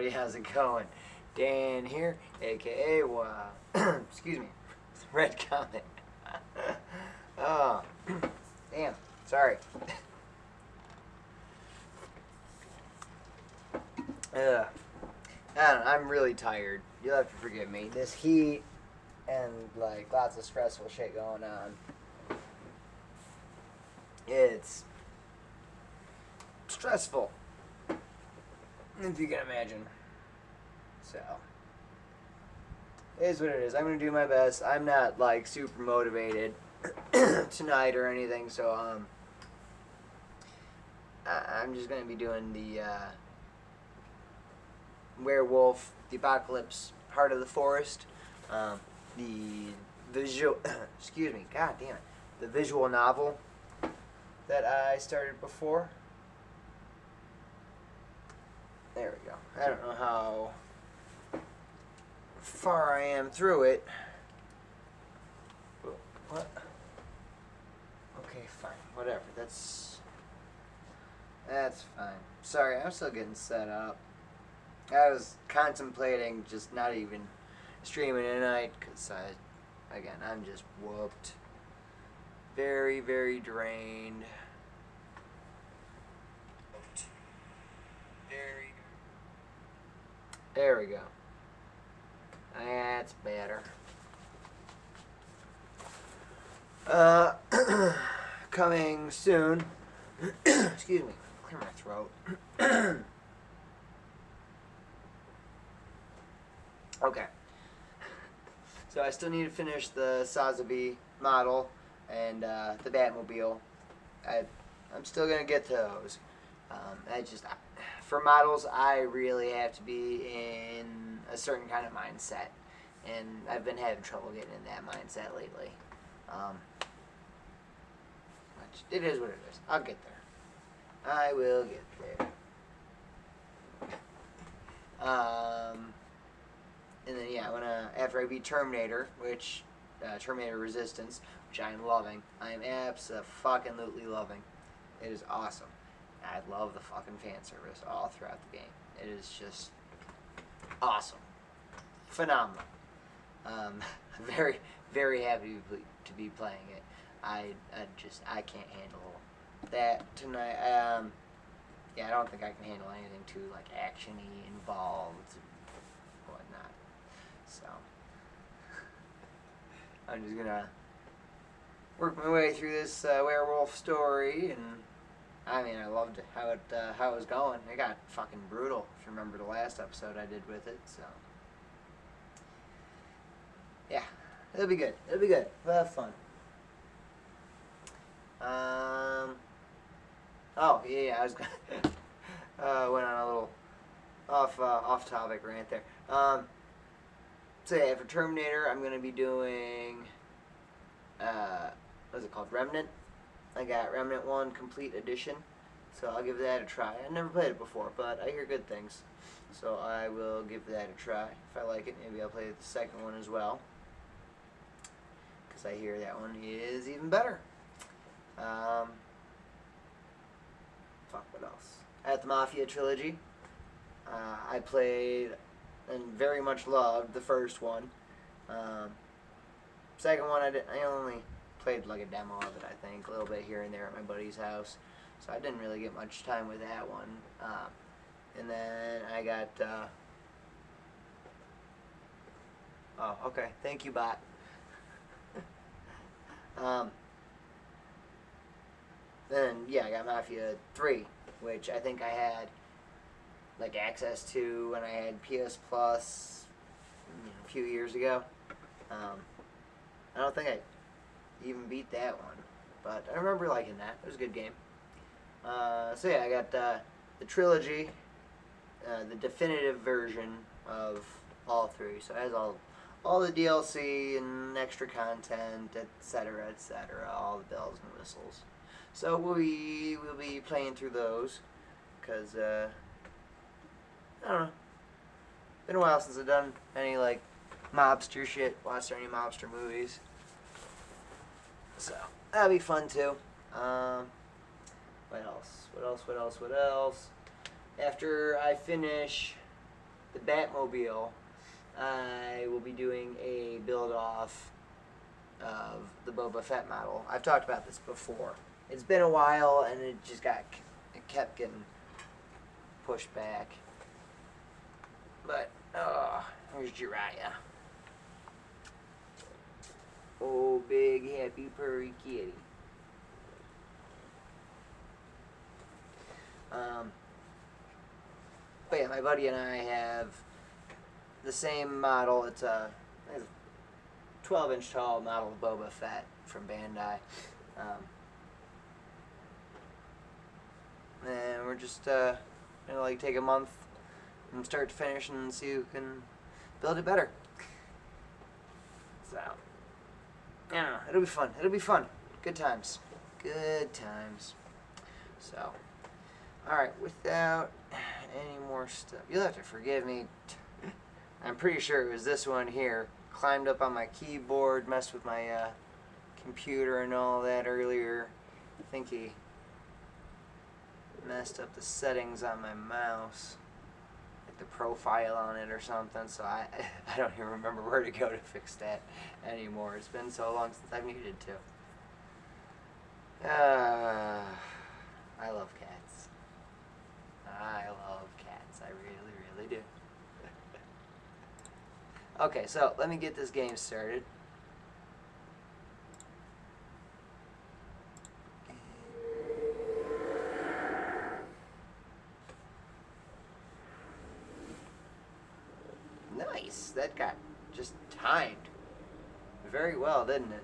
everybody, how's it going? Dan here, aka excuse me, Red Comet. Oh, damn, sorry. I don't know, I'm really tired. You'll have to forgive me. This heat and like lots of stressful shit going on. It's stressful, if you can imagine. So, it is what it is. I'm gonna do my best. I'm not like super motivated tonight or anything, so I'm just gonna be doing the Werewolf, the Apocalypse, Heart of the Forest, the visual, excuse me, god damn it, the visual novel that I started before. There we go. I don't know how far I am through it. What? Okay, fine. Whatever. That's fine. Sorry, I'm still getting set up. I was contemplating just not even streaming tonight because I'm just whooped. Very, very drained. There we go. That's better. Coming soon. Excuse me. Clear my throat. Okay. So I still need to finish the Sazabi model and the Batmobile. I'm still gonna get to those. For models, I really have to be in a certain kind of mindset, and I've been having trouble getting in that mindset lately. It is what it is. I'll get there. I will get there. And then after I beat Terminator, Terminator Resistance, which I am loving. I am absolutely loving. It is awesome. I love the fucking fan service all throughout the game. It is just awesome. Phenomenal. Very, very happy to be playing it. I can't handle that tonight. I don't think I can handle anything too like action-y involved and whatnot. So I'm just gonna work my way through this werewolf story, and I mean, I loved how it was going. It got fucking brutal, if you remember the last episode I did with it, so yeah, it'll be good. It'll be good. We'll have fun. I was went on a little off topic rant there. For Terminator, I'm gonna be doing what's it called? Remnant. I got Remnant 1 Complete Edition, so I'll give that a try. I never played it before, but I hear good things, so I will give that a try. If I like it, maybe I'll play the second one as well, because I hear that one is even better. What else? At the Mafia trilogy, I played and very much loved the first one. Second one, I only played like a demo of it, I think, a little bit here and there at my buddy's house, so I didn't really get much time with that one. And then I got okay, thank you, bot. I got Mafia 3, which I think I had like access to when I had PS Plus a few years ago. I don't think I even beat that one, but I remember liking that. It was a good game. I got the trilogy, the definitive version of all three. So it has all the DLC and extra content, etc., all the bells and whistles. So we'll be playing through those, because I don't know. Been a while since I've done any like mobster shit. Watched any mobster movies. So that'll be fun too. What else? After I finish the Batmobile, I will be doing a build-off of the Boba Fett model. I've talked about this before. It's been a while, and it kept getting pushed back. But, here's Jiraiya. Oh, big, happy, purry kitty. But yeah, my buddy and I have the same model. It's a 12-inch tall model of Boba Fett from Bandai. And we're just gonna like take a month from start to finish and see who can build it better. So, I don't know. It'll be fun. It'll be fun. Good times. Good times. So, alright, without any more stuff, you'll have to forgive me. I'm pretty sure it was this one here. Climbed up on my keyboard, messed with my computer and all that earlier. I think he messed up the settings on my mouse, like the profile on it or something, so I don't even remember where to go to fix that anymore. It's been so long since I've needed to. I love cats. I love cats. I really, really do. Okay, so let me get this game started. Nice. That got just timed very well, didn't it?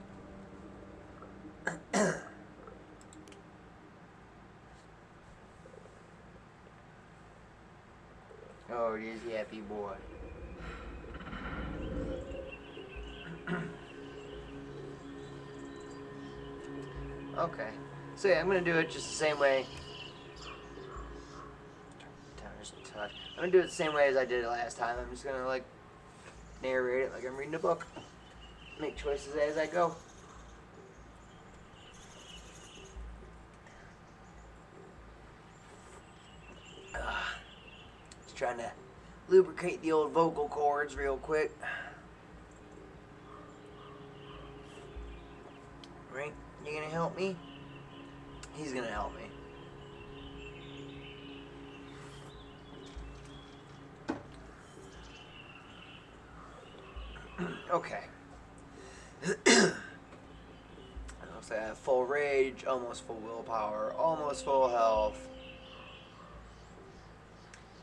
Oh, here's the happy boy. Okay. So yeah, I'm gonna do it just the same way. Down just a touch. I'm gonna do it the same way as I did it last time. I'm just gonna like narrate it like I'm reading a book. Make choices as I go. Just trying to lubricate the old vocal cords real quick. Right? You gonna help me? He's gonna help me. Okay. So I have full rage, almost full willpower, almost full health.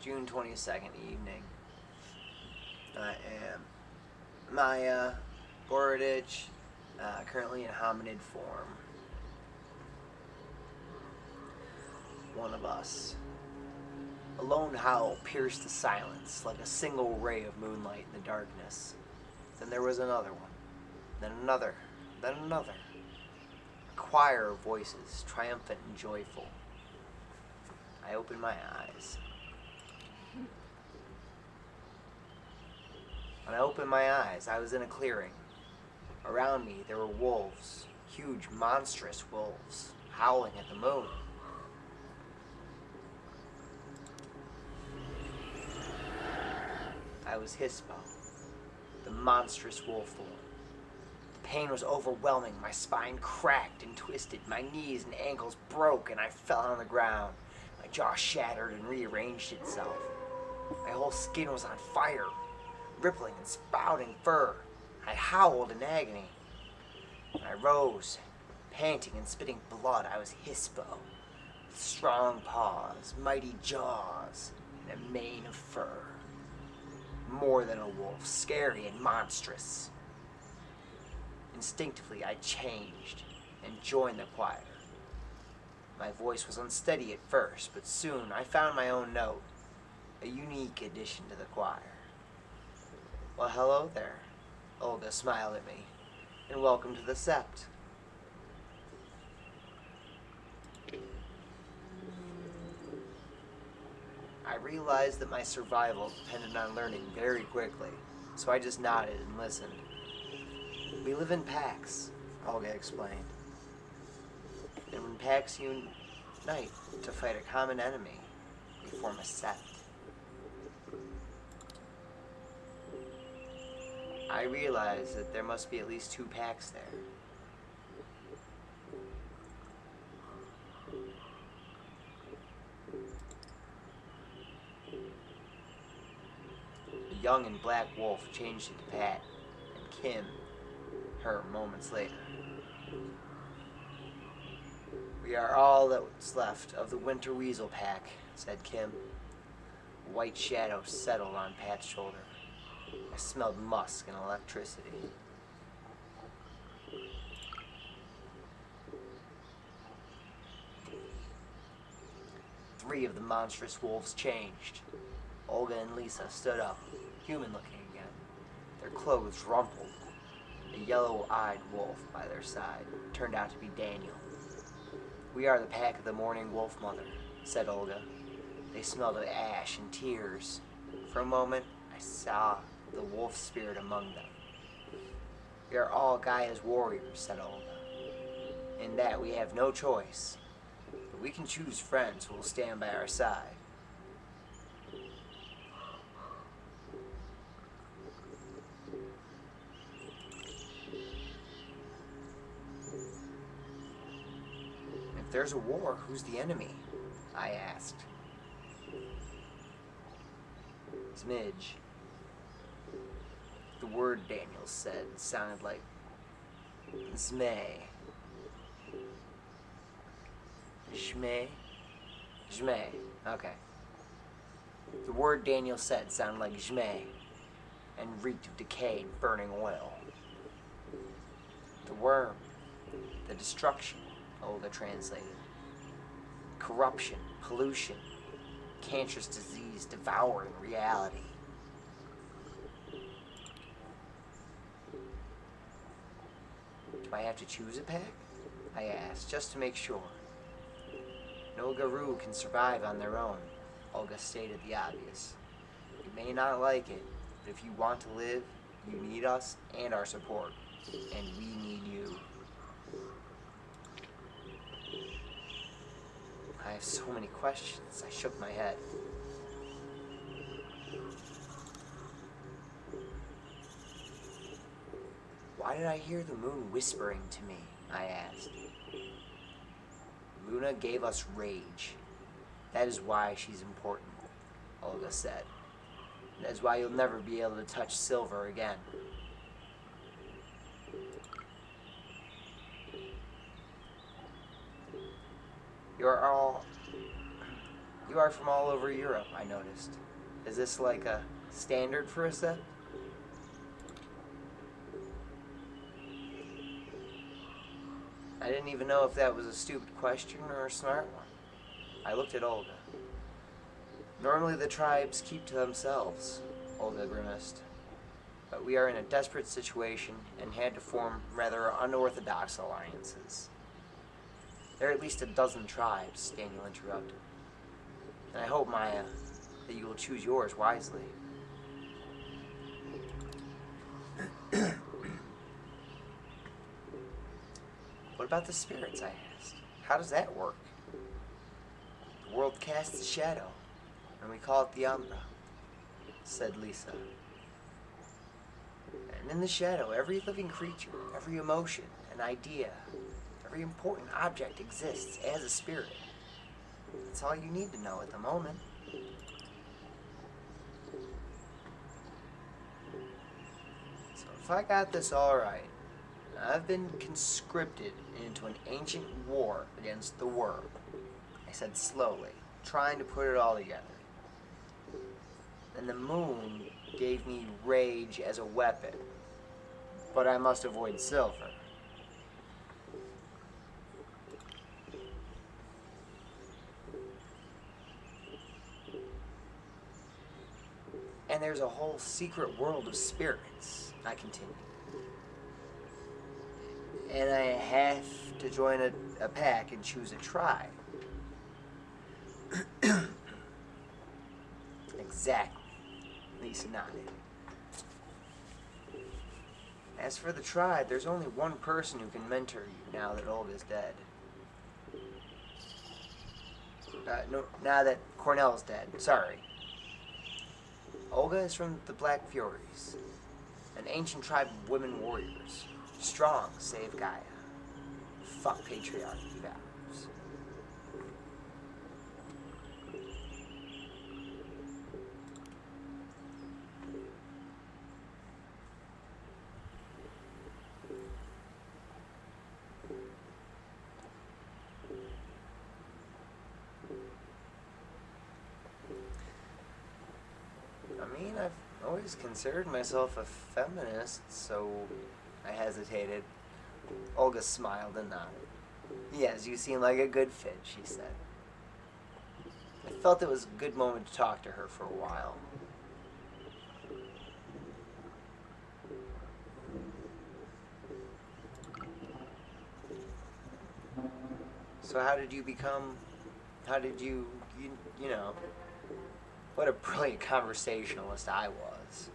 June 22nd evening. I am Maya Borodich, currently in hominid form. One of us. A lone howl pierced the silence like a single ray of moonlight in the darkness. Then there was another one. Then another. Then another. A choir of voices, triumphant and joyful. I opened my eyes. When I opened my eyes, I was in a clearing. Around me, there were wolves, huge, monstrous wolves, howling at the moon. I was Hispo, the monstrous wolf lord. The pain was overwhelming. My spine cracked and twisted. My knees and ankles broke, and I fell on the ground. My jaw shattered and rearranged itself. My whole skin was on fire, rippling and spouting fur. I howled in agony. When I rose, panting and spitting blood, I was Hispo, with strong paws, mighty jaws, and a mane of fur. More than a wolf, scary and monstrous. Instinctively, I changed and joined the choir. My voice was unsteady at first, but soon I found my own note, a unique addition to the choir. Well, hello there, Olga smiled at me, and welcome to the Sept. I realized that my survival depended on learning very quickly, so I just nodded and listened. We live in packs, Olga explained. And when packs unite to fight a common enemy, we form a sept. I realize that there must be at least 2 packs there. The young and black wolf changed into Pat, and Kim, her moments later. We are all that's left of the winter weasel pack, said Kim. A white shadow settled on Pat's shoulder. I smelled musk and electricity. Three of the monstrous wolves changed. Olga and Lisa stood up, human-looking again, their clothes rumpled. A yellow-eyed wolf by their side turned out to be Daniel. We are the pack of the mourning wolf mother, said Olga. They smelled of ash and tears. For a moment, I saw the wolf spirit among them. We are all Gaia's warriors, said Olga. In that we have no choice, but we can choose friends who will stand by our side. If there's a war, who's the enemy? I asked. Smidge. The word Daniel said sounded like Zmay. Zmay? Zmay. Okay. The word Daniel said sounded like Zmay and reeked of decay and burning oil. The worm. The destruction, Olga translated. Corruption, pollution, cancerous disease devouring reality. Do I have to choose a pack? I asked, just to make sure. No Garou can survive on their own, Olga stated the obvious. You may not like it, but if you want to live, you need us and our support. And we need you. I have so many questions. I shook my head. Why did I hear the moon whispering to me? I asked. Luna gave us rage. That is why she's important, Olga said. That is why you'll never be able to touch silver again. You are from all over Europe, I noticed. Is this like a standard for a set? I didn't even know if that was a stupid question or a smart one. I looked at Olga. Normally the tribes keep to themselves, Olga grimaced. But we are in a desperate situation and had to form rather unorthodox alliances. There are at least a dozen tribes, Daniel interrupted. And I hope, Maya, that you will choose yours wisely. What about the spirits, I asked? How does that work? The world casts a shadow, and we call it the Umbra, said Lisa. And in the shadow, every living creature, every emotion, an idea, every important object exists as a spirit. That's all you need to know at the moment. So if I got this all right, I've been conscripted into an ancient war against the worm, I said slowly, trying to put it all together. And the moon gave me rage as a weapon, but I must avoid silver. And there's a whole secret world of spirits, I continued. And I have to join a pack and choose a tribe. Exactly, Lisa nodded. As for the tribe, there's only one person who can mentor you now that Olga's dead. No, now that Cornell's dead, sorry. Olga is from the Black Furies. An ancient tribe of women warriors. Strong, save Gaia. Fuck patriarchy values. I mean, I've always considered myself a feminist, so I hesitated. Olga smiled and nodded. Yes, you seem like a good fit, she said. I felt it was a good moment to talk to her for a while. So how did you know, what a brilliant conversationalist I was.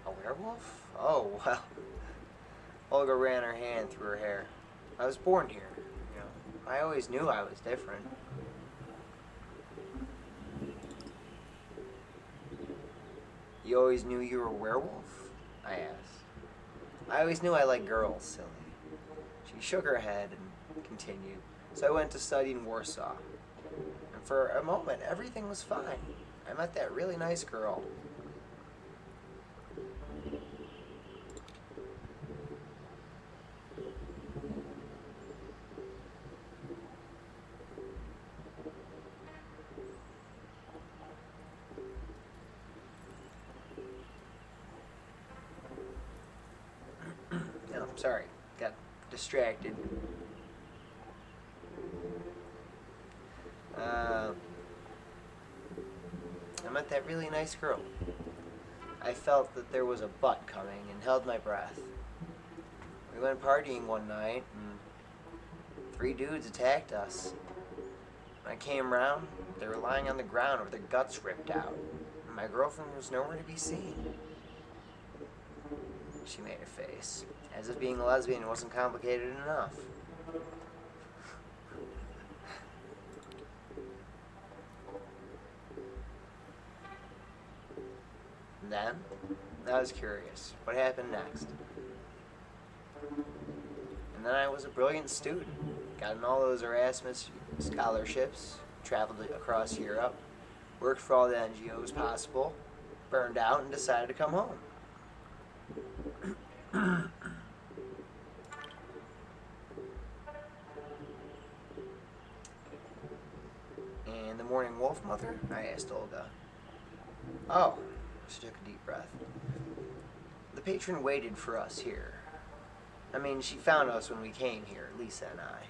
A werewolf? Oh, well. Olga ran her hand through her hair. I was born here, you know. I always knew I was different. You always knew you were a werewolf? I asked. I always knew I liked girls, silly. She shook her head and continued. So I went to study in Warsaw. And for a moment, everything was fine. I met that really nice girl. No, I'm sorry. Got distracted. I met that really nice girl. I felt that there was a butt coming and held my breath. We went partying one night and 3 dudes attacked us. When I came round, they were lying on the ground with their guts ripped out. And my girlfriend was nowhere to be seen. She made a face, as if being a lesbian wasn't complicated enough. And then, I was curious. What happened next? And then I was a brilliant student. Got in all those Erasmus scholarships, traveled across Europe, worked for all the NGOs possible, burned out, and decided to come home. And the morning wolf mother? I asked Olga. Oh, she took a deep breath. The patron waited for us here. I mean, she found us when we came here, Lisa and I.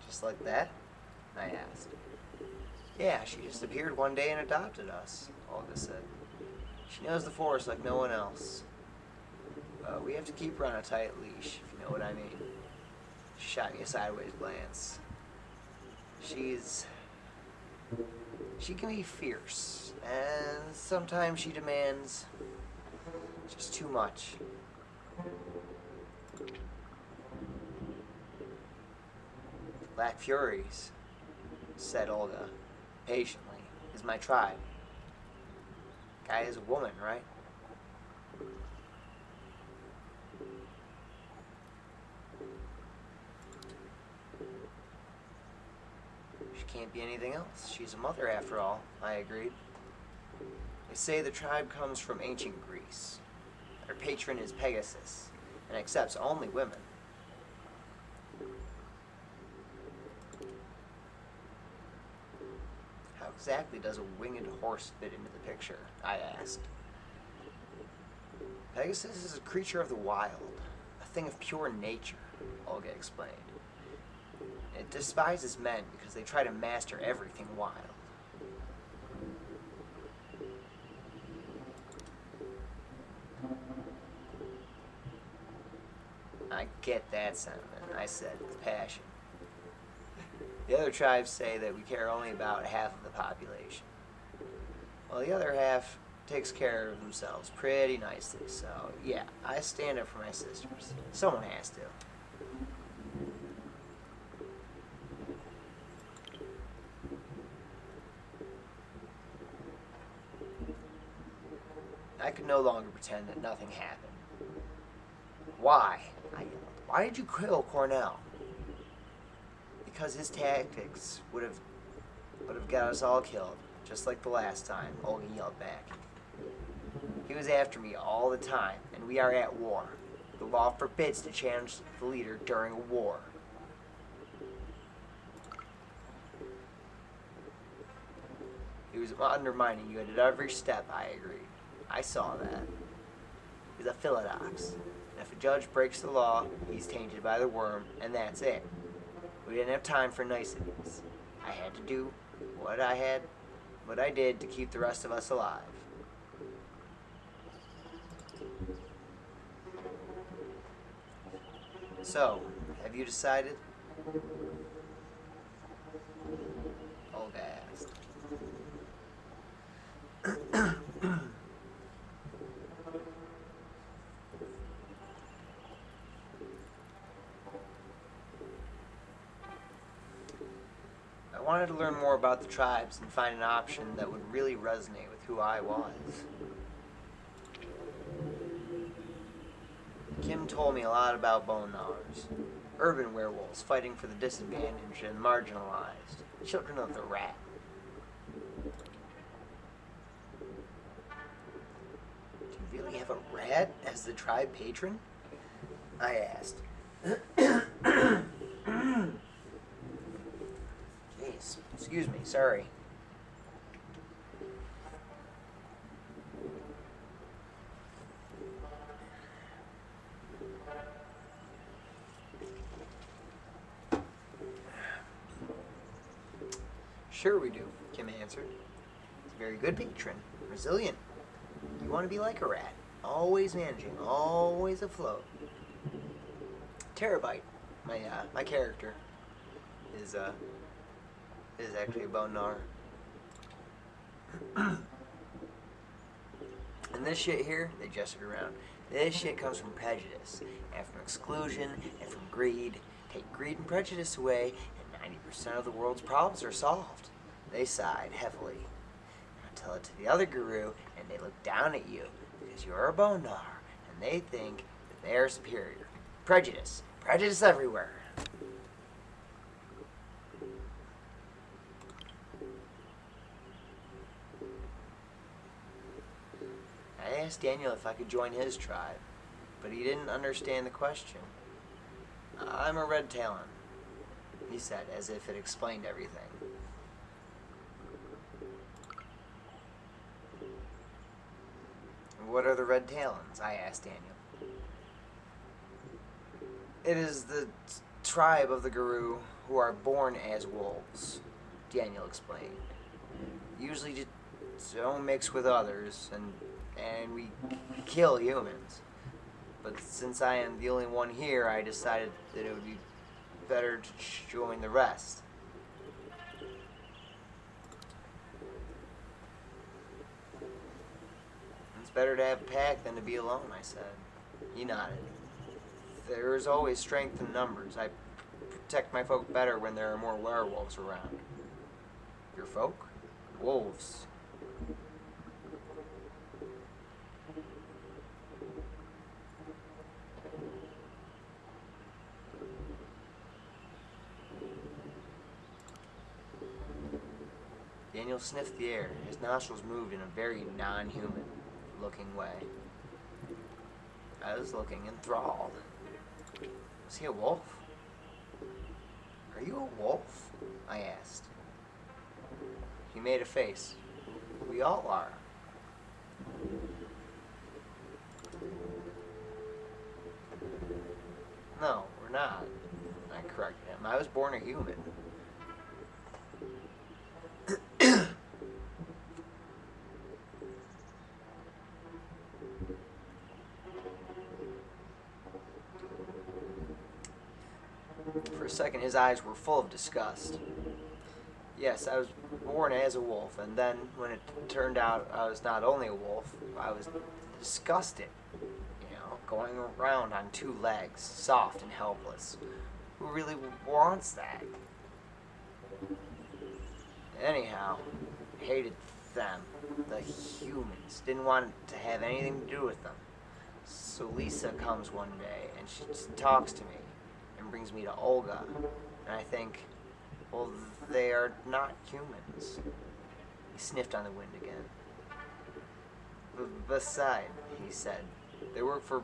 Just like that? I asked. Yeah, she just appeared one day and adopted us, Olga said. She knows the forest like no one else. We have to keep her on a tight leash, if you know what I mean. She shot me a sideways glance. She can be fierce, and sometimes she demands just too much. Black Furies, said Olga, patiently, is my tribe. Guy is a woman, right? She can't be anything else. She's a mother after all, I agreed. They say the tribe comes from ancient Greece. Their patron is Pegasus, and accepts only women. How exactly does a winged horse fit into the picture? I asked. Pegasus is a creature of the wild, a thing of pure nature, Olga explained. It despises men because they try to master everything wild. I get that sentiment, I said with passion. The other tribes say that we care only about half of the population. Well, the other half takes care of themselves pretty nicely, so yeah, I stand up for my sisters. Someone has to. could no longer pretend that nothing happened. Why? I yelled. Why did you kill Cornell? Because his tactics would have got us all killed, just like the last time, Olga yelled back. He was after me all the time, and we are at war. The law forbids to challenge the leader during a war. He was undermining you at every step, I agreed. I saw that. He's a philodox. And if a judge breaks the law, he's tainted by the worm, and that's it. We didn't have time for niceties. I had to do what I did to keep the rest of us alive. So, have you decided? Olga asked. I wanted to learn more about the tribes and find an option that would really resonate with who I was. Kim told me a lot about bone gnawers, urban werewolves fighting for the disadvantaged and marginalized, children of the rat. Do you really have a rat as the tribe patron? I asked. Jeez, excuse me, sorry. Sure we do, Kim answered. He's a very good patron, resilient. You want to be like a rat, always managing, always afloat. Terabyte, my character, is actually a bone gnawer. And this shit here, they gestured around. This shit comes from prejudice, and from exclusion, and from greed. Take greed and prejudice away, 90% of the world's problems are solved. They sighed heavily. I tell it to the other guru, and they look down at you because you're a bone gnawer, and they think that they are superior. Prejudice. Prejudice everywhere. I asked Daniel if I could join his tribe, but he didn't understand the question. I'm a red talon, he said, as if it explained everything. What are the red talons? I asked Daniel. It is the tribe of the guru who are born as wolves, Daniel explained. Usually just don't mix with others, and we kill humans. But since I am the only one here, I decided that it would be better to join the rest. It's better to have a pack than to be alone, I said. He nodded. There is always strength in numbers. I protect my folk better when there are more werewolves around. Your folk? Wolves. Daniel sniffed the air. His nostrils moved in a very non-human looking way. I was looking enthralled. Was he a wolf? Are you a wolf? I asked. He made a face. We all are. No, we're not. I corrected him. I was born a human. For a second, his eyes were full of disgust. Yes, I was born as a wolf, and then when it turned out I was not only a wolf, I was disgusted. You know, going around on two legs, soft and helpless. Who really wants that? Anyhow, I hated them. The humans didn't want to have anything to do with them. So Lisa comes one day and she talks to me and brings me to Olga. And I think, well, they are not humans. He sniffed on the wind again. Beside, he said, they work for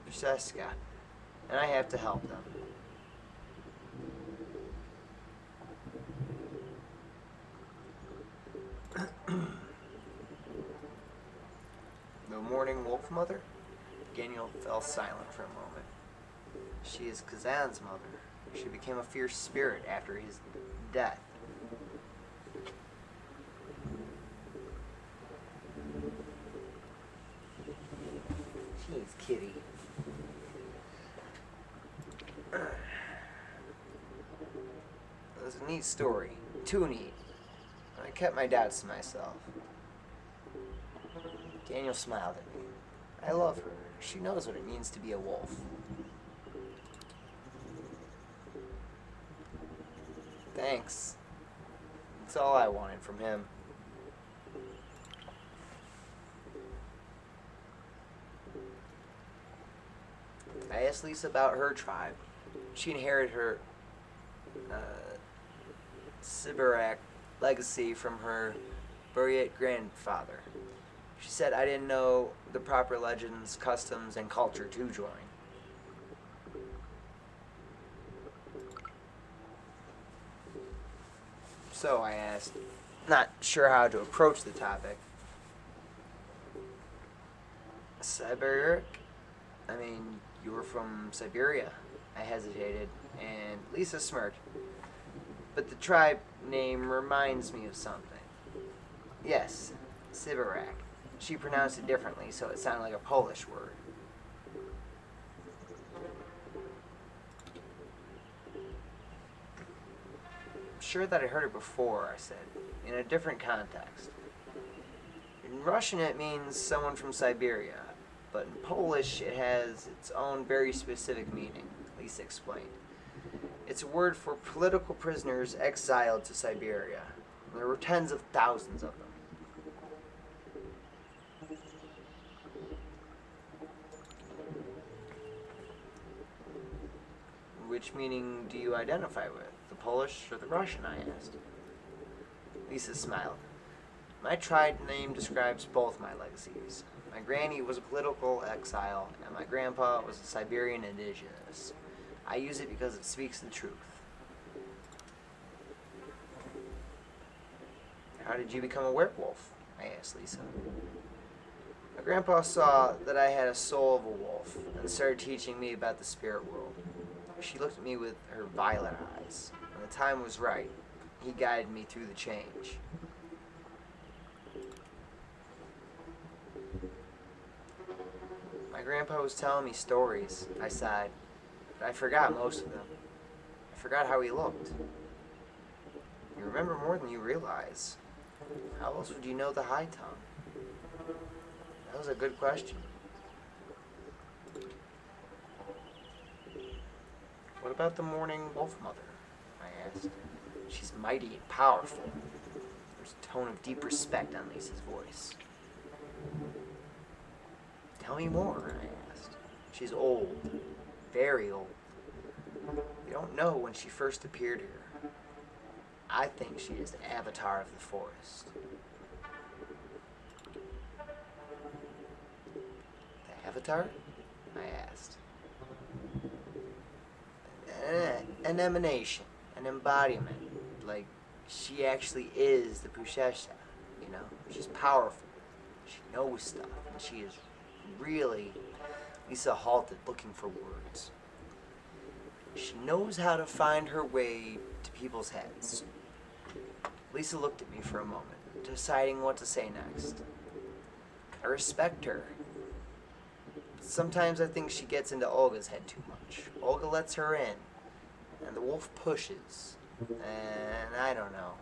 Francesca, and I have to help them. The morning wolf mother? Daniel fell silent for a moment. She is Kazan's mother. She became a fierce spirit after his death. Jeez, kitty. It was a neat story. Too neat. I kept my doubts to myself. Daniel smiled at me. I love her. She knows what it means to be a wolf. Thanks. That's all I wanted from him. I asked Lisa about her tribe. She inherited her Sibarak legacy from her Buryat grandfather. She said I didn't know the proper legends, customs, and culture to join. So I asked, not sure how to approach the topic. Siberic? I mean, you were from Siberia. I hesitated, and Lisa smirked. But the tribe name reminds me of something. Yes, Sibarak. She pronounced it differently, so it sounded like a Polish word. I'm sure that I heard it before, I said, in a different context. In Russian it means someone from Siberia, but in Polish it has its own very specific meaning, Lisa explained. It's a word for political prisoners exiled to Siberia. There were tens of thousands of them. Which meaning do you identify with? The Polish or the Russian, I asked. Lisa smiled. My tribe name describes both my legacies. My granny was a political exile, and my grandpa was a Siberian indigenous. I use it because it speaks the truth. How did you become a werewolf? I asked Lisa. My grandpa saw that I had a soul of a wolf and started teaching me about the spirit world. She looked at me with her violet eyes. When the time was right, he guided me through the change. My grandpa was telling me stories, I sighed, but I forgot most of them. I forgot how he looked. You remember more than you realize. How else would you know the high tongue? That was a good question. What about the morning wolf mother? I asked. She's mighty and powerful. There's a tone of deep respect on Lisa's voice. Tell me more, I asked. She's old. Very old. We don't know when she first appeared here. I think she is the avatar of the forest. The avatar? I asked. An emanation, an embodiment. Like, she actually is the Pushesha, you know? She's powerful. She knows stuff, and she is really... Lisa halted, looking for words. She knows how to find her way to people's heads. Lisa looked at me for a moment, deciding what to say next. I respect her. But sometimes I think she gets into Olga's head too much. Olga lets her in, and the wolf pushes. And I don't know.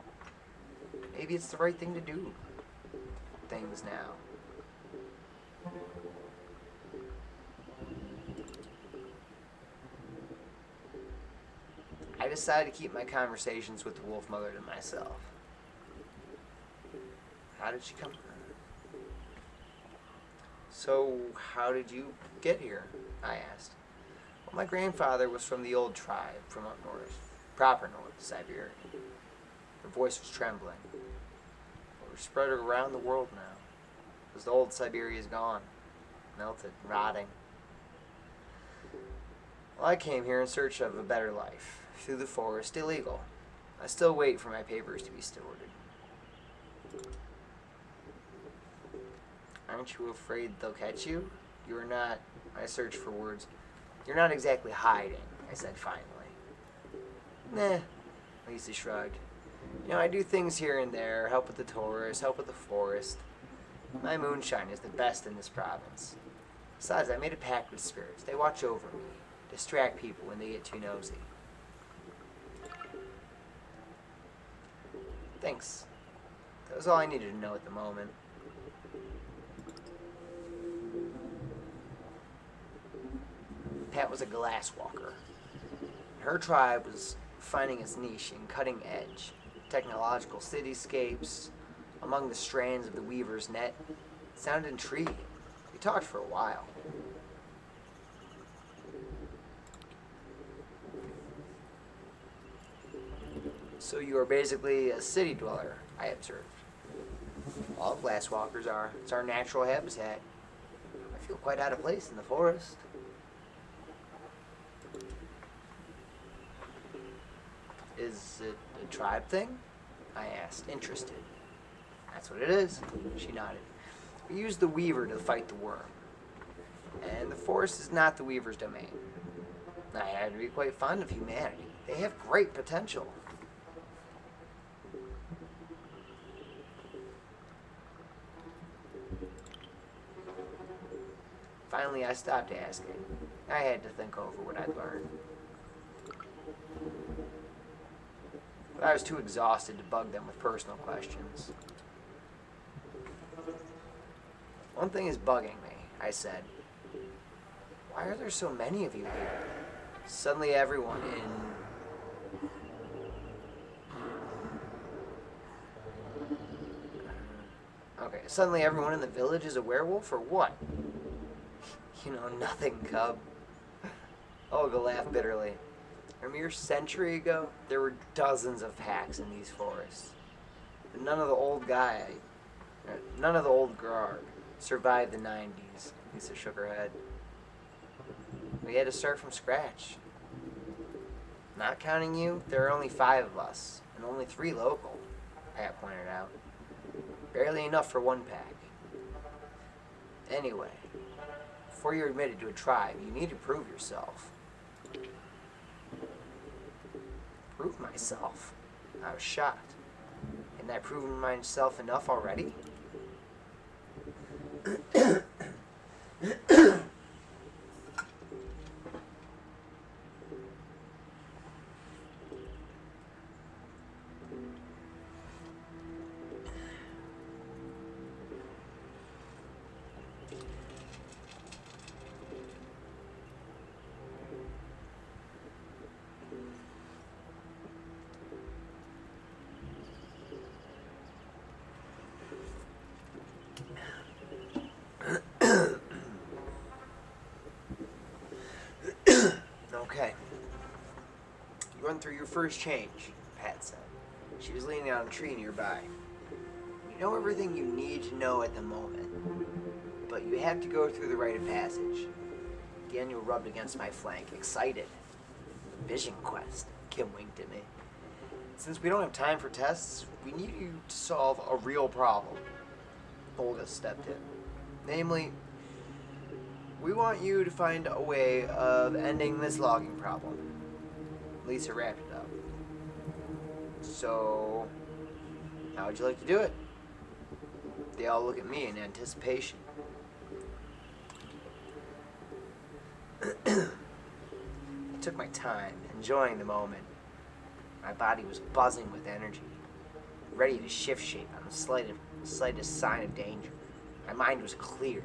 Maybe it's the right thing to do. Things now. I decided to keep my conversations with the wolf mother to myself. How did she come? So, how did you get here? I asked. Well, my grandfather was from the old tribe from up north, proper north, Siberia. Her voice was trembling. We're spread around the world now, because the old Siberia is gone, melted, rotting. Well, I came here in search of a better life, through the forest, illegal. I still wait for my papers to be stewarded. Aren't you afraid they'll catch you? You're not, I searched for words. You're not exactly hiding, I said finally. Nah, Lisa shrugged. You know, I do things here and there, help with the tourists, help with the forest. My moonshine is the best in this province. Besides, I made a pact with spirits. They watch over me, distract people when they get too nosy. Thanks. That was all I needed to know at the moment. Pat was a glass walker. Her tribe was finding its niche in cutting edge, technological cityscapes, among the strands of the weaver's net. It sounded intriguing. We talked for a while. So you are basically a city dweller, I observed. All glasswalkers are. It's our natural habitat. I feel quite out of place in the forest. Is it a tribe thing? I asked, interested. That's what it is, she nodded. We use the weaver to fight the worm. And the forest is not the weaver's domain. I had to be quite fond of humanity. They have great potential. Finally, I stopped asking. I had to think over what I'd learned. But I was too exhausted to bug them with personal questions. One thing is bugging me, I said. Why are there so many of you here? Suddenly everyone suddenly everyone in the village is a werewolf, or what? You know nothing, cub. Olga laughed bitterly. A mere century ago, there were dozens of packs in these forests. But none of the old guard survived the 90s. Lisa shook her head. We had to start from scratch. Not counting you, there are only 5 of us, and only 3 local, Pat pointed out. Barely enough for 1 pack. Anyway, before you're admitted to a tribe, you need to prove yourself. Prove myself? I was shocked. Hadn't I proven myself enough already? Okay. You run through your first change, Pat said. She was leaning on a tree nearby. You know everything you need to know at the moment, but you have to go through the rite of passage. Daniel rubbed against my flank, excited. Vision quest, Kim winked at me. Since we don't have time for tests, we need you to solve a real problem. Olga stepped in. Namely, we want you to find a way of ending this logging problem. Lisa wrapped it up. So, how would you like to do it? They all look at me in anticipation. I took my time, enjoying the moment. My body was buzzing with energy, ready to shift shape on the slightest sign of danger. My mind was clear.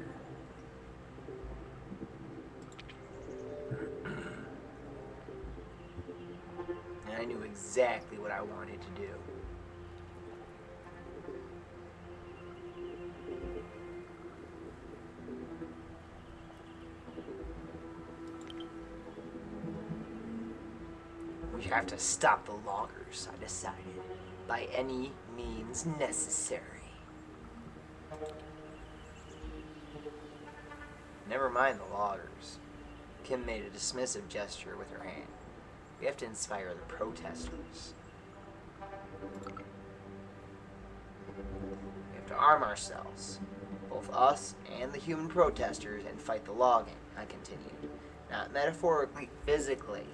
And I knew exactly what I wanted to do. have to stop the loggers, I decided, by any means necessary. Never mind the loggers. Kim made a dismissive gesture with her hand. We have to inspire the protesters. We have to arm ourselves, both us and the human protesters, and fight the logging, I continued. Not metaphorically, physically.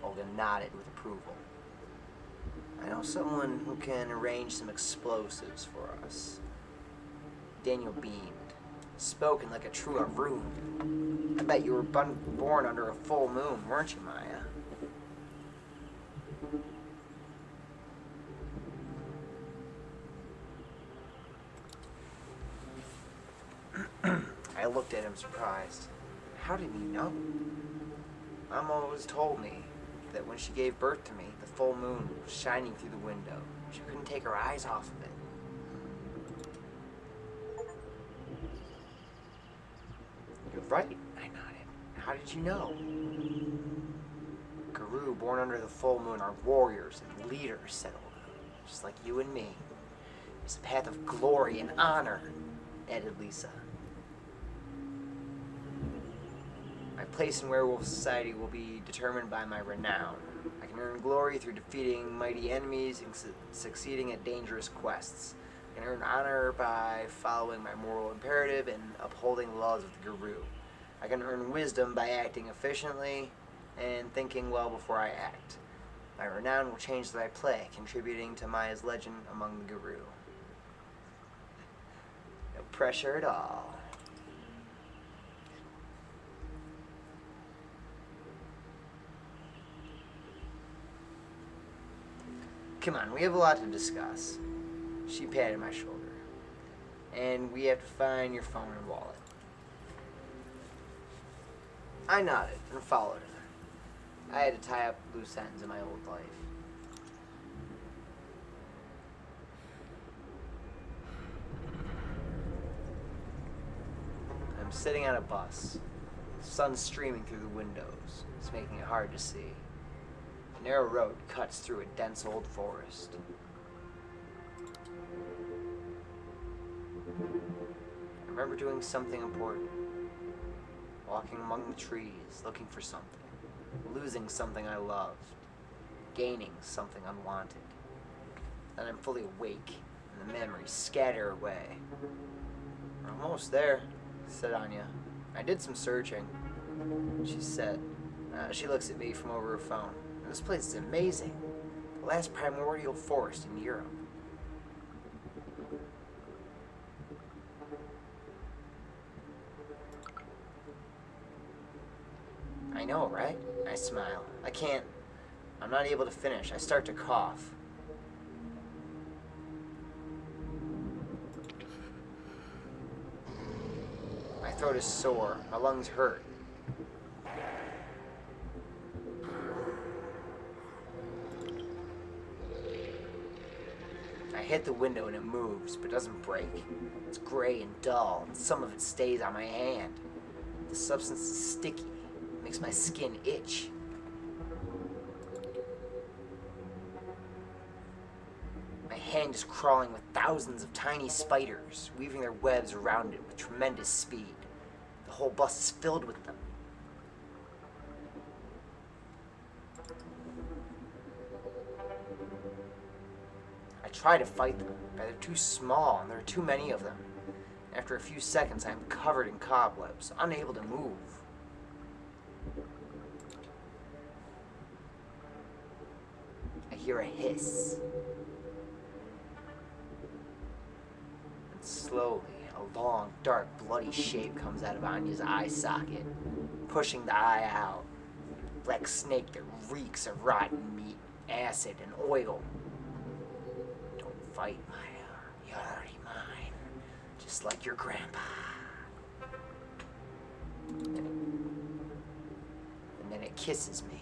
Olga nodded with approval. I know someone who can arrange some explosives for us. Daniel beamed, spoken like a true Arun. I bet you were born under a full moon, weren't you, Maya? I looked at him surprised. How did he know? Mama always told me that when she gave birth to me, the full moon was shining through the window. She couldn't take her eyes off of it. You're right, I nodded. How did you know? Guru, born under the full moon, are warriors and leaders, said Olga. Just like you and me. It's a path of glory and honor, added Lisa. My place in Werewolf Society will be determined by my renown. I can earn glory through defeating mighty enemies and succeeding at dangerous quests. I can earn honor by following my moral imperative and upholding the laws of the Guru. I can earn wisdom by acting efficiently and thinking well before I act. My renown will change as I play, contributing to Maya's legend among the Guru. No pressure at all. Come on, we have a lot to discuss. She patted my shoulder. And we have to find your phone and wallet. I nodded and followed her. I had to tie up loose ends in my old life. I'm sitting on a bus. The sun's streaming through the windows. It's making it hard to see. A narrow road cuts through a dense old forest. I remember doing something important. Walking among the trees, looking for something. Losing something I loved. Gaining something unwanted. Then I'm fully awake, and the memories scatter away. We're almost there, said Anya. I did some searching, she said. She looks at me from over her phone. This place is amazing. The last primordial forest in Europe. I know, right? I smile. I'm not able to finish. I start to cough. My throat is sore. My lungs hurt. I hit the window and it moves, but doesn't break. It's gray and dull, and some of it stays on my hand. The substance is sticky. It makes my skin itch. My hand is crawling with thousands of tiny spiders, weaving their webs around it with tremendous speed. The whole bus is filled with them. I try to fight them, but they're too small and there are too many of them. After a few seconds, I am covered in cobwebs, unable to move. I hear a hiss. And slowly, a long, dark, bloody shape comes out of Anya's eye socket, pushing the eye out. Black snake that reeks of rotten meat, acid, and oil. Don't fight, Maya. You're already mine. Just like your grandpa. And then it kisses me.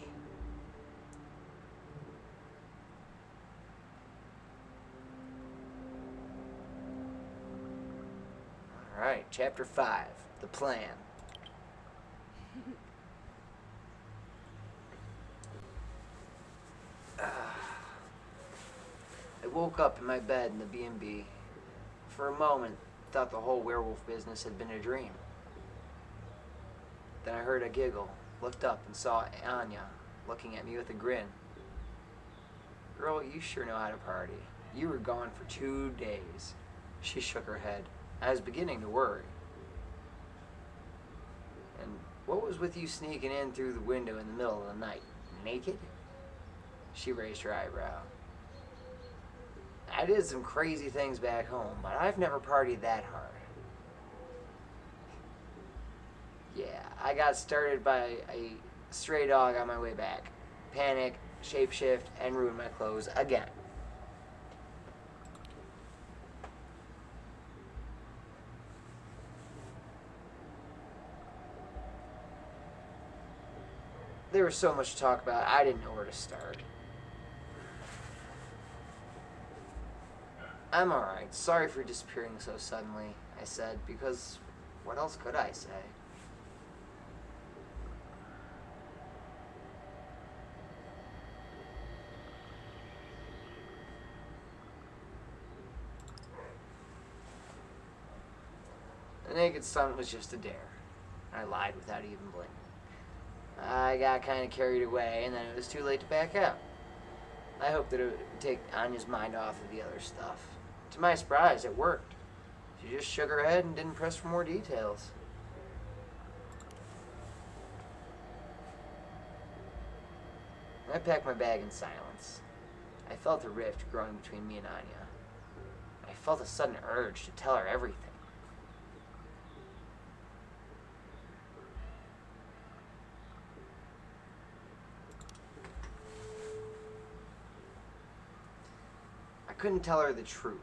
Alright, chapter 5, the plan. woke up in my bed in the B&B. For a moment, thought the whole werewolf business had been a dream. Then I heard a giggle, looked up and saw Anya looking at me with a grin. Girl, you sure know how to party. You were gone for 2 days. She shook her head. I was beginning to worry. And what was with you sneaking in through the window in the middle of the night? Naked? She raised her eyebrow. I did some crazy things back home, but I've never partied that hard. Yeah, I got started by a stray dog on my way back. Panic, shapeshift, and ruin my clothes again. There was so much to talk about, I didn't know where to start. I'm alright. Sorry for disappearing so suddenly, I said, because what else could I say? The naked stunt was just a dare. I lied without even blinking. I got kind of carried away, and then it was too late to back out. I hoped that it would take Anya's mind off of the other stuff. To my surprise, it worked. She just shook her head and didn't press for more details. I packed my bag in silence. I felt a rift growing between me and Anya. I felt a sudden urge to tell her everything. I couldn't tell her the truth.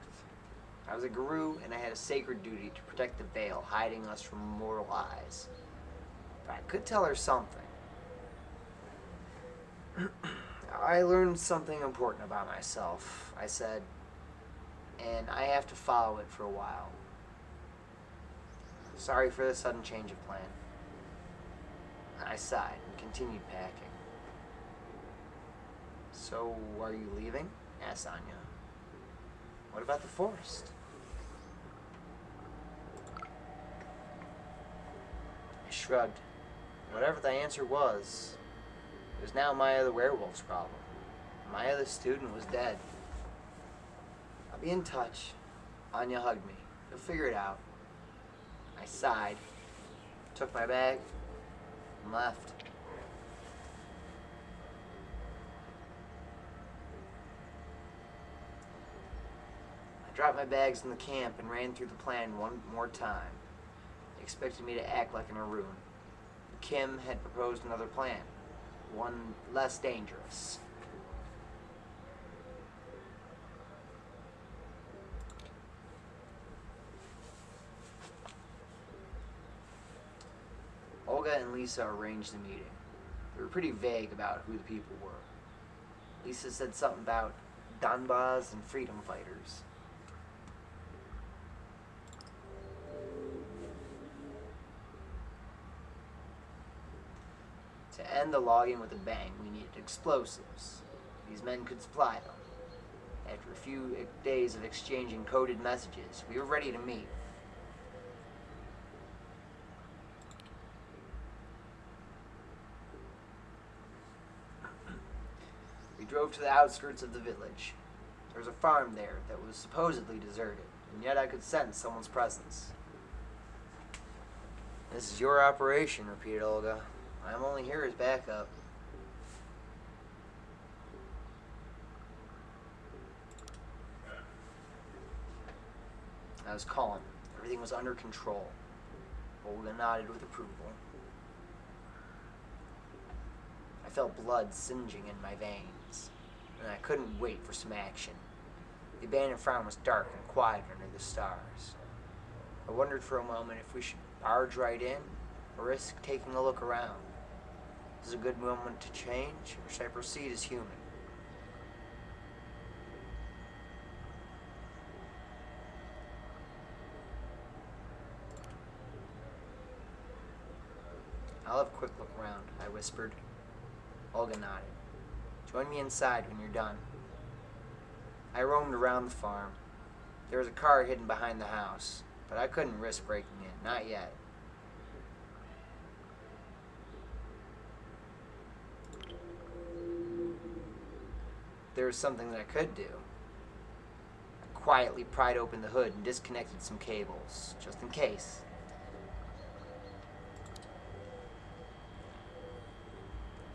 I was a guru, and I had a sacred duty to protect the veil hiding us from mortal eyes. But I could tell her something. I learned something important about myself, I said, and I have to follow it for a while. Sorry for the sudden change of plan. I sighed and continued packing. So, are you leaving? Asked Anya. What about the forest? I shrugged. Whatever the answer was, it was now Maya the werewolf's problem. Maya the student was dead. I'll be in touch. Anya hugged me. You'll figure it out. I sighed, took my bag, and left. I dropped my bags in the camp and ran through the plan one more time. They expected me to act like an Arun. Kim had proposed another plan, one less dangerous. Olga and Lisa arranged the meeting. They were pretty vague about who the people were. Lisa said something about Donbas and freedom fighters. To end the logging with a bang, we needed explosives. These men could supply them. After a few days of exchanging coded messages, we were ready to meet. We drove to the outskirts of the village. There was a farm there that was supposedly deserted, and yet I could sense someone's presence. This is your operation, repeated Olga. I'm only here as backup. I was calm. Everything was under control. Olga nodded with approval. I felt blood singeing in my veins, and I couldn't wait for some action. The abandoned farm was dark and quiet under the stars. I wondered for a moment if we should barge right in or risk taking a look around. Is it a good moment to change, or should I proceed as human? I'll have a quick look around, I whispered. Olga nodded. Join me inside when you're done. I roamed around the farm. There was a car hidden behind the house, but I couldn't risk breaking in, not yet. There was something that I could do. I quietly pried open the hood and disconnected some cables, just in case.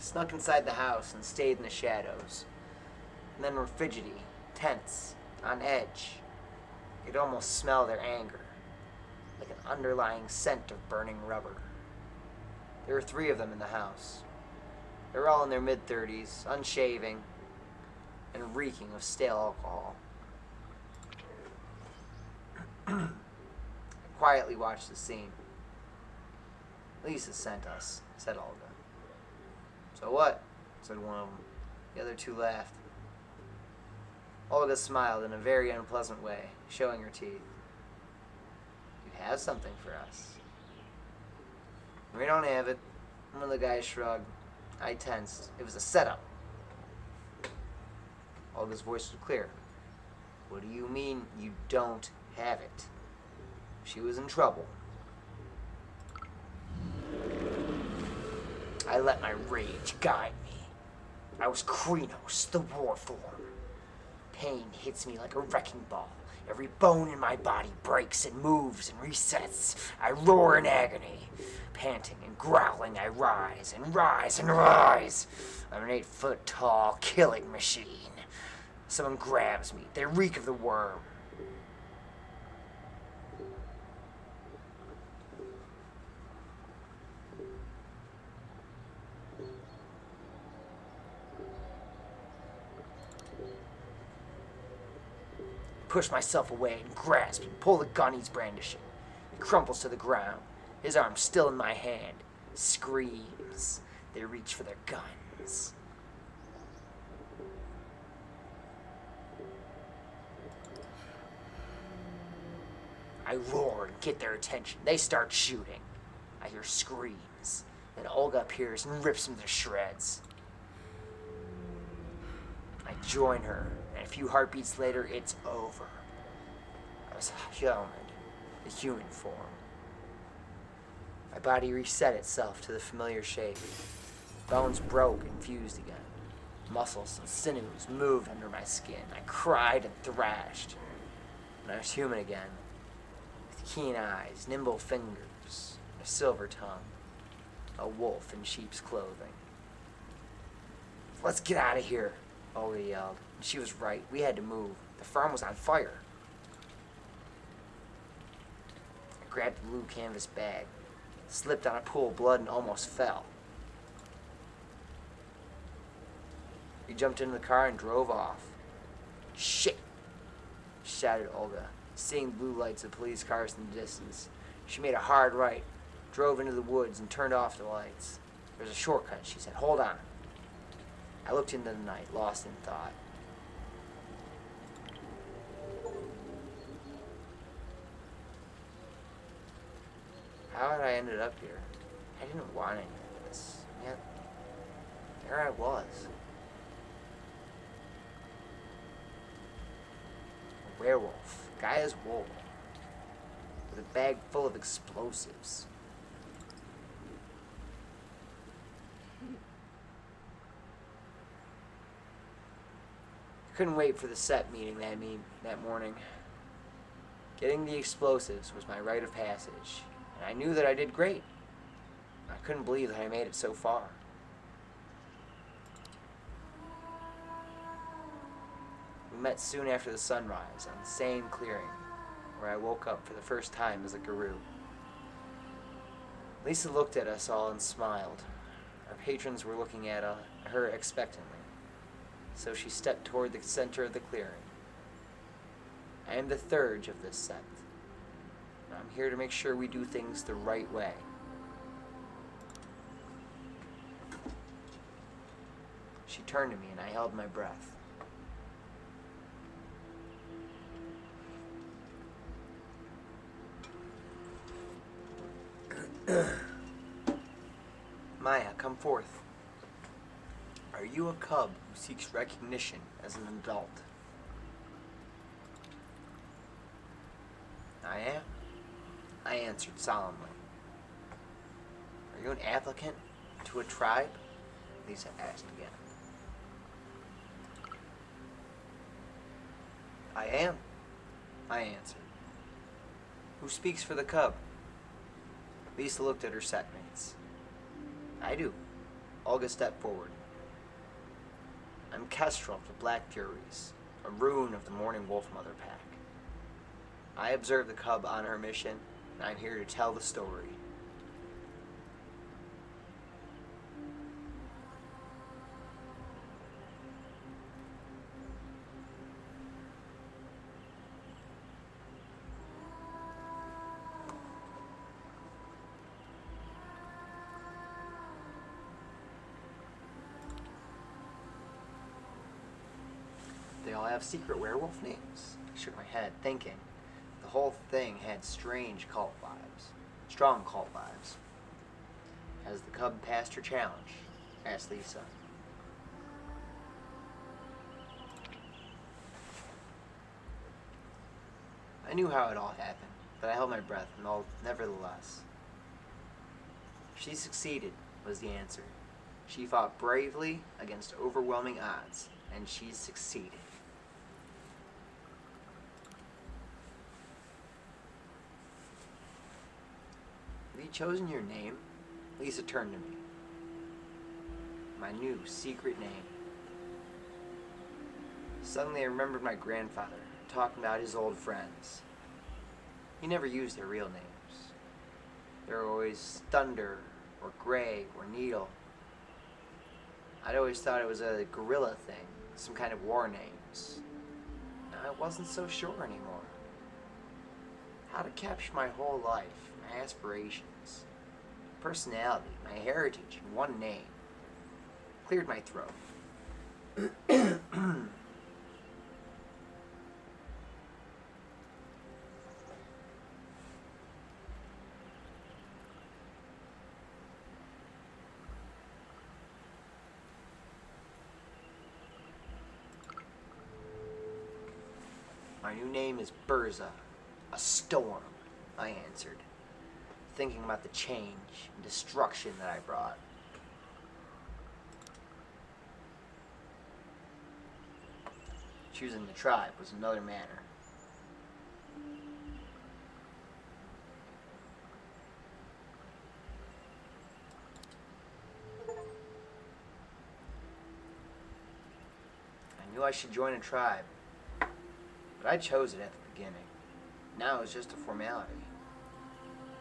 Snuck inside the house and stayed in the shadows. And then were fidgety, tense, on edge. You could almost smell their anger, like an underlying scent of burning rubber. There were 3 of them in the house. They were all in their mid-30s, unshaving, and reeking of stale alcohol. I quietly watched the scene. Lisa sent us, said Olga. So what? Said one of them. The other 2 laughed. Olga smiled in a very unpleasant way, showing her teeth. You have something for us. We don't have it. One of the guys shrugged. I tensed. It was a setup. Olga's voice was clear. What do you mean you don't have it? She was in trouble. I let my rage guide me. I was Krenos, the war form. Pain hits me like a wrecking ball. Every bone in my body breaks and moves and resets. I roar in agony. Panting and growling, I rise and rise and rise. I'm an 8-foot-tall killing machine. Someone grabs me. They reek of the worm. Push myself away and grasp and pull the gun he's brandishing. He crumples to the ground, his arm still in my hand. Screams. They reach for their guns. I roar and get their attention. They start shooting. I hear screams. Then Olga appears and rips them to shreds. I join her. And a few heartbeats later, it's over. I was human, the human form. My body reset itself to the familiar shape. Bones broke and fused again. Muscles and sinews moved under my skin. I cried and thrashed. And I was human again, with keen eyes, nimble fingers, and a silver tongue. A wolf in sheep's clothing. Let's get out of here, Olga yelled. She was right. We had to move. The farm was on fire. I grabbed the blue canvas bag, slipped on a pool of blood, and almost fell. We jumped into the car and drove off. Shit! Shouted Olga, seeing blue lights of police cars in the distance. She made a hard right, drove into the woods, and turned off the lights. There's a shortcut, she said. Hold on. I looked into the night, lost in thought. How had I ended up here? I didn't want any of this. Yet, there I was. A werewolf. Guy as wool. With a bag full of explosives. I couldn't wait for the set meeting that morning. Getting the explosives was my rite of passage. And I knew that I did great. I couldn't believe that I made it so far. We met soon after the sunrise on the same clearing where I woke up for the first time as a guru. Lisa looked at us all and smiled. Our patrons were looking at her expectantly, so she stepped toward the center of the clearing. I am the third of this sect. I'm here to make sure we do things the right way. She turned to me and I held my breath. Maya, come forth. Are you a cub who seeks recognition as an adult? am, I answered solemnly. Are you an applicant to a tribe? Lisa asked again. I am, I answered. Who speaks for the cub? Lisa looked at her setmates. I do. Olga stepped forward. I'm Kestrel of the Black Furies, a rune of the Morning Wolf Mother Pack. I observed the cub on her mission, and I'm here to tell the story. They all have secret werewolf names. I shook my head, thinking the whole thing had strange cult vibes. Strong cult vibes. Has the cub passed her challenge? Asked Lisa. I knew how it all happened, but I held my breath, nevertheless. She succeeded, was the answer. She fought bravely against overwhelming odds, and she succeeded. Have you chosen your name? Lisa turned to me. My new secret name. Suddenly I remembered my grandfather talking about his old friends. He never used their real names. They were always Thunder, or Gray, or Needle. I'd always thought it was a guerrilla thing, some kind of war names. Now I wasn't so sure anymore. How to capture my whole life, my aspirations, personality, my heritage in one name. Cleared my throat. My new name is Burza, a storm, I answered, thinking about the change and destruction that I brought. Choosing the tribe was another matter. I knew I should join a tribe, but I chose it at the beginning. Now it's just a formality.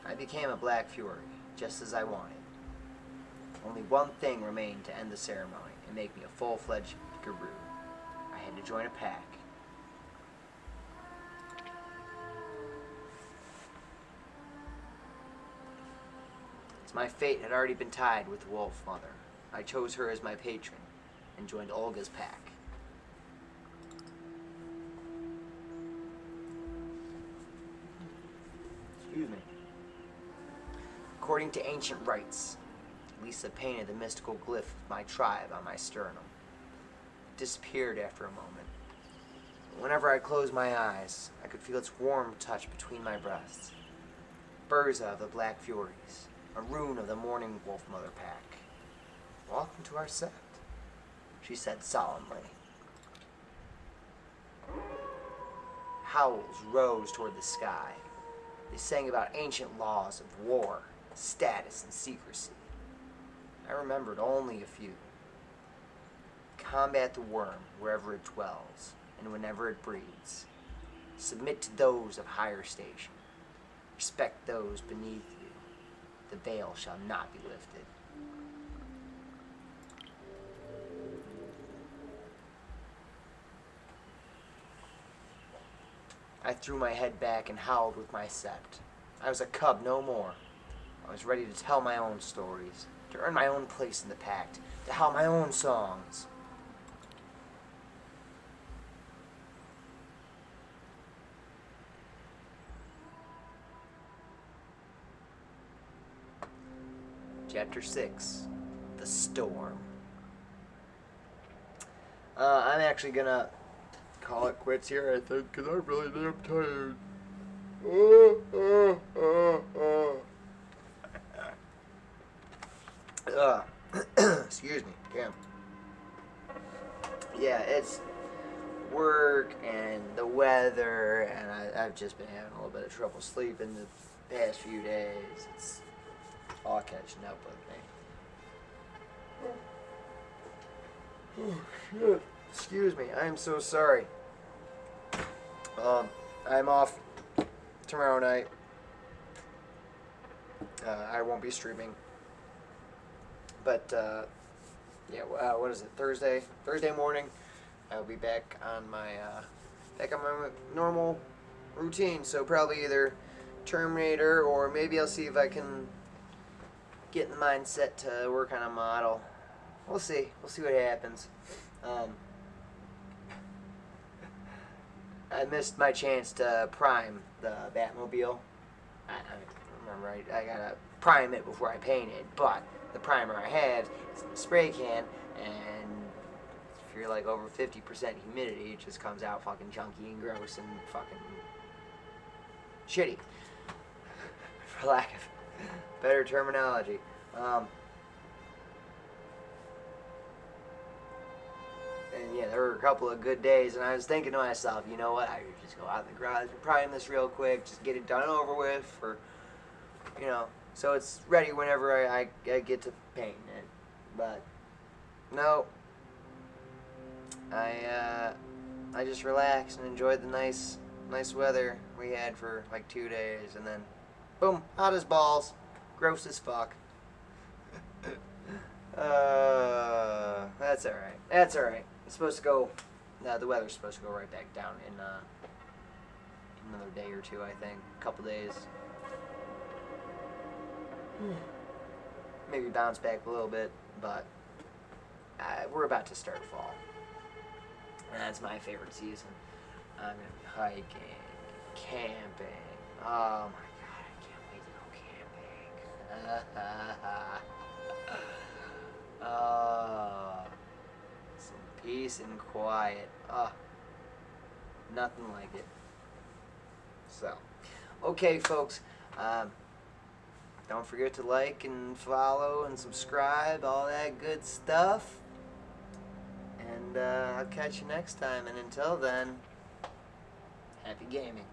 I became a Black Fury, just as I wanted. Only one thing remained to end the ceremony and make me a full-fledged guru. I had to join a pack. As my fate had already been tied with the Wolf Mother, I chose her as my patron and joined Olga's pack. Excuse me. According to ancient rites, Lisa painted the mystical glyph of my tribe on my sternum. It disappeared after a moment. Whenever I closed my eyes, I could feel its warm touch between my breasts. Burza of the Black Furies, a rune of the Morning Wolf Mother Pack. Welcome to our sect, she said solemnly. Howls rose toward the sky. They sang about ancient laws of war, status, and secrecy. I remembered only a few. Combat the worm wherever it dwells, and whenever it breeds. Submit to those of higher station. Respect those beneath you. The veil shall not be lifted. I threw my head back and howled with my sept. I was a cub no more. I was ready to tell my own stories, to earn my own place in the pact, to howl my own songs. Chapter 6, The Storm. I'm actually gonna call it quits here, I think, because I'm really damn tired. Excuse me. Damn. Yeah, it's work and the weather, and I've just been having a little bit of trouble sleeping the past few days. It's all catching up with me. Oh, shit. Excuse me. I am so sorry. I'm off tomorrow night. I won't be streaming. But, yeah, what is it? Thursday morning. I'll be back on my normal routine. So probably either Terminator, or maybe I'll see if I can get in the mindset to work on a model. We'll see. We'll see what happens. I missed my chance to prime the Batmobile. I remember I gotta prime it before I paint it, but the primer I have is in the spray can, and if you're like over 50% humidity, it just comes out fucking chunky and gross and fucking shitty, for lack of better terminology. And yeah, there were a couple of good days, and I was thinking to myself, you know what, I could just go out in the garage and prime this real quick, just get it done and over with, for, so it's ready whenever I get to painting it. But no, I just relaxed and enjoyed the nice weather we had for like 2 days, and then boom, hot as balls, gross as fuck. That's alright. That's alright. It's supposed to go. The weather's supposed to go right back down in another day or two, I think. A couple days. Maybe bounce back a little bit, but we're about to start fall. And that's my favorite season. I'm gonna be hiking, camping. Oh my god, I can't wait to go camping. Some peace and quiet. Nothing like it. So, okay, folks. Don't forget to like and follow and subscribe, all that good stuff. And I'll catch you next time. And until then, happy gaming.